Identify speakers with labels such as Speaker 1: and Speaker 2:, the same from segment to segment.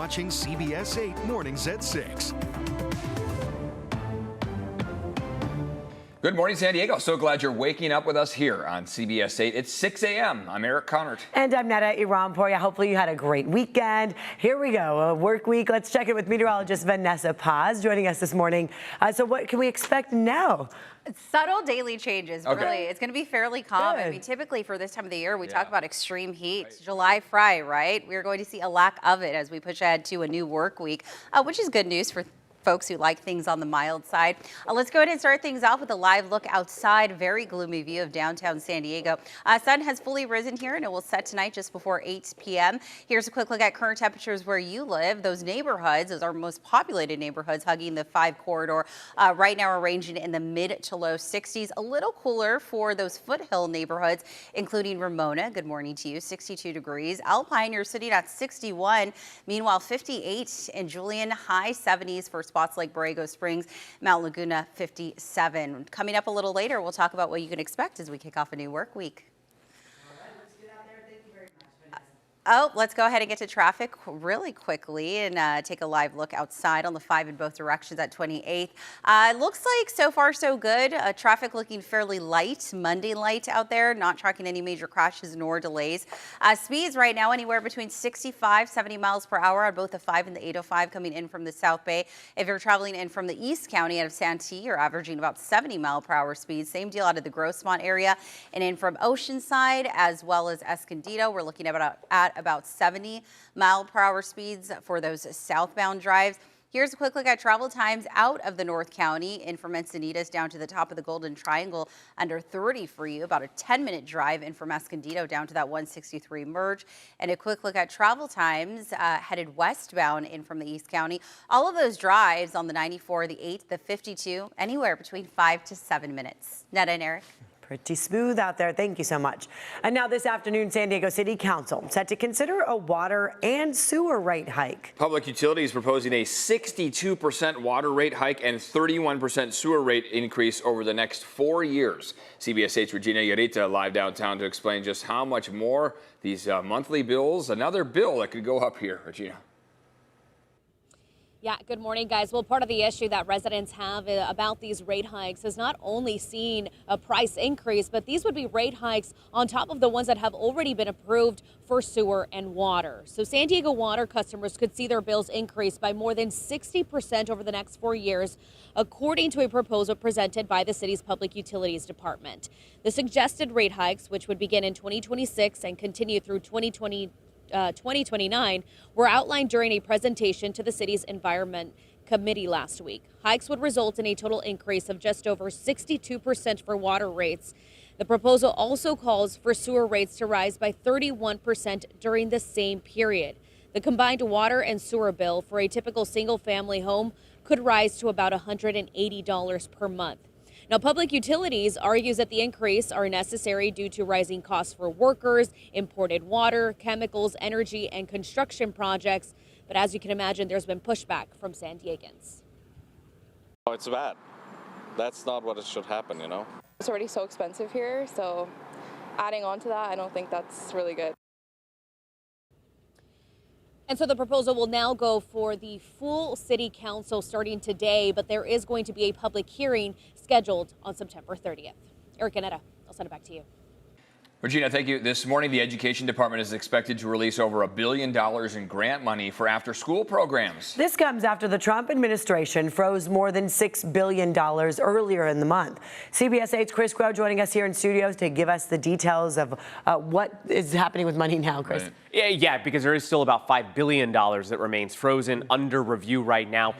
Speaker 1: watching CBS 8 Mornings at 6.
Speaker 2: Good morning, San Diego. So glad you're waking up with us here on CBS 8. It's 6 a.m. I'm Eric Connert.
Speaker 3: And I'm Netta Irampoya. Hopefully you had a great weekend. Here we go, a work week. Let's check in with meteorologist Vanessa Paz joining us this morning. So what can we expect now?
Speaker 4: Subtle daily changes,
Speaker 2: Okay.
Speaker 4: really. It's going to be fairly calm.
Speaker 3: Good.
Speaker 4: I mean, typically for this time of the year, we talk about extreme heat. July fry, right? We're going to see a lack of it as we push ahead to a new work week, which is good news for folks who like things on the mild side. Let's go ahead and start things off with a live look outside. Very gloomy view of downtown San Diego. Sun has fully risen here and it will set tonight just before 8 p.m. Here's a quick look at current temperatures where you live. Those neighborhoods, those are most populated neighborhoods hugging the 5 corridor, right now are ranging in the mid to low 60s. A little cooler for those foothill neighborhoods, including Ramona. Good morning to you. 62 degrees. Alpine, you're sitting at 61. Meanwhile, 58 in Julian, high 70s for spots like Borrego Springs, Mount Laguna 57. Coming up a little later, we'll talk about what you can expect as we kick off a new work week. Let's go ahead and get to traffic really quickly and take a live look outside on the 5 in both directions at 28th. Looks like so far so good. Traffic looking fairly light, Monday light out there, not tracking any major crashes nor delays. Speeds right now anywhere between 65, 70 miles per hour on both the 5 and the 805 coming in from the South Bay. If you're traveling in from the East County out of Santee, you're averaging about 70 mile per hour speeds. Same deal out of the Grossmont area and in from Oceanside as well as Escondido. We're looking at about 70 mile per hour speeds for those southbound drives. Here's a quick look at travel times out of the North County, in from Encinitas down to the top of the Golden Triangle, under 30 for you, about a 10-minute drive in from Escondido down to that 163 merge. And a quick look at travel times headed westbound in from the East County. All of those drives on the 94, the 8, the 52, anywhere between 5 to 7 minutes. Netta and Eric.
Speaker 3: Pretty smooth out there. Thank you so much. And now this afternoon, San Diego City Council set to consider a water and sewer rate hike.
Speaker 2: Public Utilities proposing a 62% water rate hike and 31% sewer rate increase over the next 4 years. CBS 8's Regina Yarita live downtown to explain just how much more these monthly bills, another bill that could go up here. Regina.
Speaker 5: Yeah, good morning, guys. Well, part of the issue that residents have about these rate hikes is not only seeing a price increase, but these would be rate hikes on top of the ones that have already been approved for sewer and water. So San Diego water customers could see their bills increase by more than 60% over the next 4 years, according to a proposal presented by the city's Public Utilities Department. The suggested rate hikes, which would begin in 2026 and continue through 2029 were outlined during a presentation to the city's Environment Committee last week. Hikes would result in a total increase of just over 62% for water rates. The proposal also calls for sewer rates to rise by 31% during the same period. The combined water and sewer bill for a typical single-family home could rise to about $180 per month. Now, Public Utilities argues that the increase are necessary due to rising costs for workers, imported water, chemicals, energy, and construction projects. But as you can imagine, there's been pushback from San Diegans.
Speaker 6: Oh, it's bad. That's not what it should happen, you know?
Speaker 7: It's already so expensive here, so adding on to that, I don't think that's really good.
Speaker 5: And so the proposal will now go for the full city council starting today, but there is going to be a public hearing scheduled on September 30th. Eric and Netta, I'll send it back to you.
Speaker 2: Regina, thank you. This morning, the Education Department is expected to release over $1 billion in grant money for after-school programs.
Speaker 3: This comes after the Trump administration froze more than $6 billion earlier in the month. CBS 8's Chris Grow joining us here in studios to give us the details of what is happening with money now, Chris.
Speaker 2: Right.
Speaker 8: Yeah, because there is still about $5 billion that remains frozen under review right now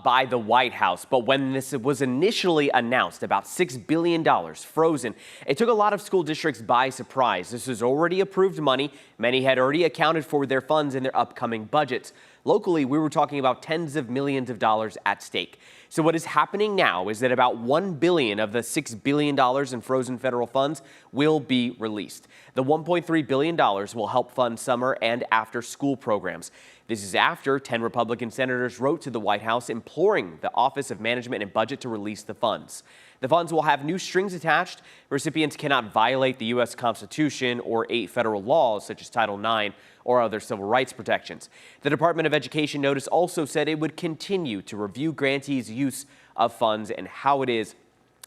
Speaker 8: by the White House. But when this was initially announced, about $6 billion frozen, it took a lot of school districts by surprise. This is already approved money. Many had already accounted for their funds in their upcoming budgets. Locally, we were talking about tens of millions of dollars at stake. So what is happening now is that about $1 billion of the $6 billion in frozen federal funds will be released. The $1.3 billion will help fund summer and after-school programs. This is after 10 Republican senators wrote to the White House imploring the Office of Management and Budget to release the funds. The funds will have new strings attached. Recipients cannot violate the U.S. Constitution or 8 federal laws such as Title IX or other civil rights protections. The Department of of Education notice also said it would continue to review grantees' use of funds and how it is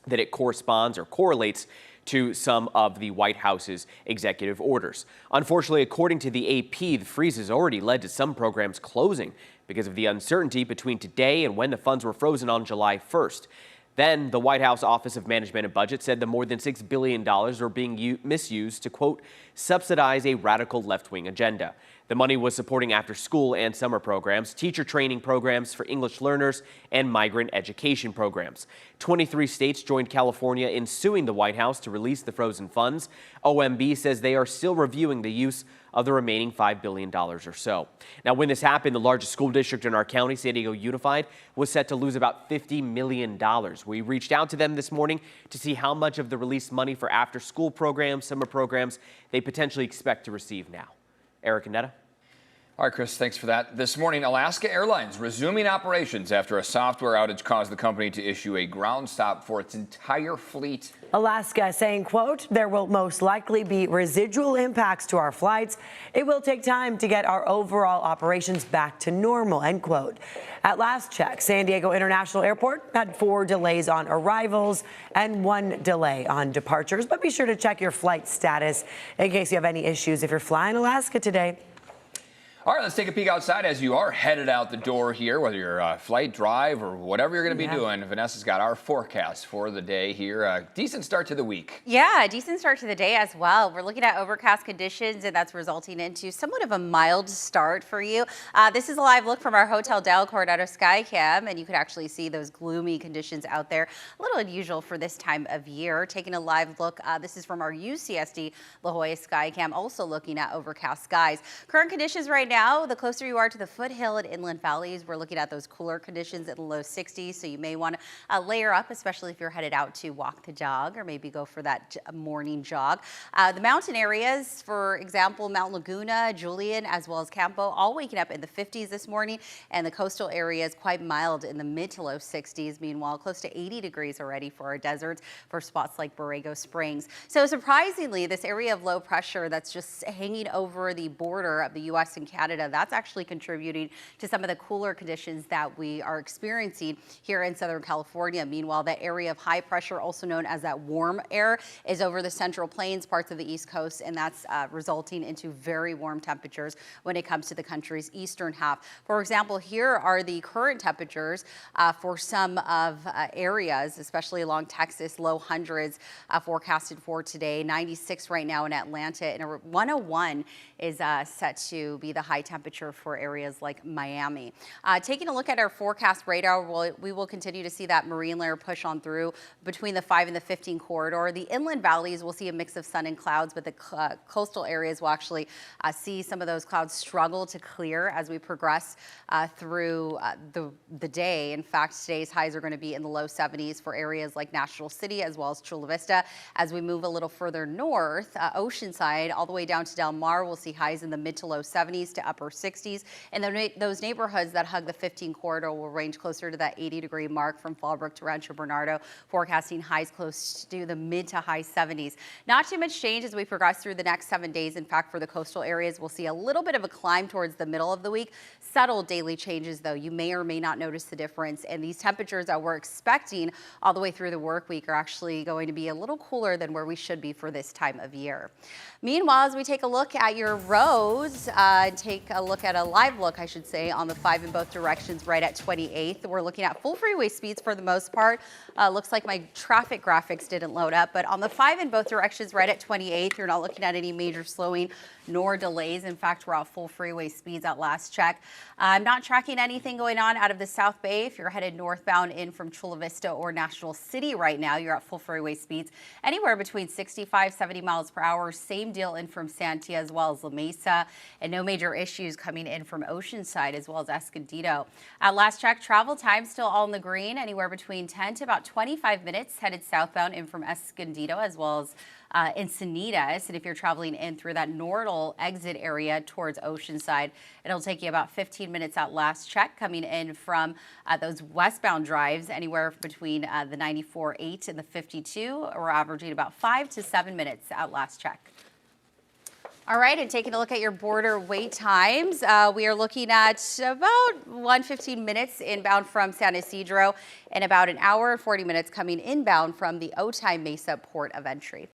Speaker 8: that it corresponds or correlates to some of the White House's executive orders. Unfortunately, according to the AP, the freeze has already led to some programs closing because of the uncertainty between today and when the funds were frozen on July 1st. Then the White House Office of Management and Budget said the more than $6 billion are being misused to, quote, subsidize a radical left-wing agenda. The money was supporting after-school and summer programs, teacher training programs for English learners, and migrant education programs. 23 states joined California in suing the White House to release the frozen funds. OMB says they are still reviewing the use of the remaining $5 billion or so. Now, when this happened, the largest school district in our county, San Diego Unified, was set to lose about $50 million. We reached out to them this morning to see how much of the released money for after-school programs, summer programs, they potentially expect to receive now. Eric and Netta.
Speaker 2: All right, Chris, thanks for that. This morning, Alaska Airlines resuming operations after a software outage caused the company to issue a ground stop for its entire fleet.
Speaker 3: Alaska saying, quote, there will most likely be residual impacts to our flights. It will take time to get our overall operations back to normal, end quote. At last check, San Diego International Airport had 4 delays on arrivals and 1 delay on departures. But be sure to check your flight status in case you have any issues if you're flying Alaska today.
Speaker 2: All right, let's take a peek outside as you are headed out the door here, whether you're flight, drive, or whatever you're going to be doing. Vanessa's got our forecast for the day here. A decent start to the week.
Speaker 4: Yeah, a decent start to the day as well. We're looking at overcast conditions, and that's resulting into somewhat of a mild start for you. This is a live look from our Hotel Del Coronado Skycam, and you can actually see those gloomy conditions out there. A little unusual for this time of year. Taking a live look, this is from our UCSD La Jolla Skycam, also looking at overcast skies. Current conditions right now. The closer you are to the foothill and inland valleys, we're looking at those cooler conditions at the low 60s, so you may want to layer up, especially if you're headed out to walk the dog or maybe go for that morning jog. The mountain areas, for example, Mount Laguna, Julian, as well as Campo, all waking up in the 50s this morning, and the coastal areas quite mild in the mid to low 60s. Meanwhile, close to 80 degrees already for our deserts for spots like Borrego Springs. So surprisingly, this area of low pressure that's just hanging over the border of the U.S. and Canada, that's actually contributing to some of the cooler conditions that we are experiencing here in Southern California. Meanwhile, that area of high pressure, also known as that warm air, is over the Central Plains, parts of the East Coast, and that's resulting into very warm temperatures when it comes to the country's eastern half. For example, here are the current temperatures for some of areas, especially along Texas, low hundreds forecasted for today. 96 right now in Atlanta, and 101 is set to be the high temperature for areas like Miami. Taking a look at our forecast radar, we will continue to see that marine layer push on through between the 5 and the 15 corridor. The inland valleys will see a mix of sun and clouds, but the coastal areas will actually see some of those clouds struggle to clear as we progress through the day. In fact, today's highs are going to be in the low 70s for areas like National City as well as Chula Vista. As we move a little further north, Oceanside, all the way down to Del Mar, we'll see highs in the mid to low 70s to upper 60s. And those neighborhoods that hug the 15 corridor will range closer to that 80-degree mark from Fallbrook to Rancho Bernardo, forecasting highs close to the mid to high 70s. Not too much change as we progress through the next 7 days. In fact, for the coastal areas, we'll see a little bit of a climb towards the middle of the week. Subtle daily changes, though. You may or may not notice the difference. And these temperatures that we're expecting all the way through the work week are actually going to be a little cooler than where we should be for this time of year. Meanwhile, as we take a look at your roads, take a look at a live look, I should say, on the 5 in both directions right at 28th. We're looking at full freeway speeds for the most part. Looks like my traffic graphics didn't load up, but on the 5 in both directions right at 28th, you're not looking at any major slowing nor delays. In fact, we're at full freeway speeds at last check. I'm not tracking anything going on out of the South Bay. If you're headed northbound in from Chula Vista or National City right now, you're at full freeway speeds anywhere between 65, 70 miles per hour. Same deal in from Santia as well as La Mesa, and no major issues coming in from Oceanside as well as Escondido. At last check, travel time still all in the green, anywhere between 10 to about 25 minutes headed southbound in from Escondido as well as Encinitas. And if you're traveling in through that Nordal exit area towards Oceanside, it'll take you about 15 minutes at last check. Coming in from those westbound drives, anywhere between the 94.8 and the 52, we're averaging about 5 to 7 minutes at last check. All right, and taking a look at your border wait times, we are looking at about 1:15 minutes inbound from San Ysidro and about an hour and 40 minutes coming inbound from the Otay Mesa port of entry.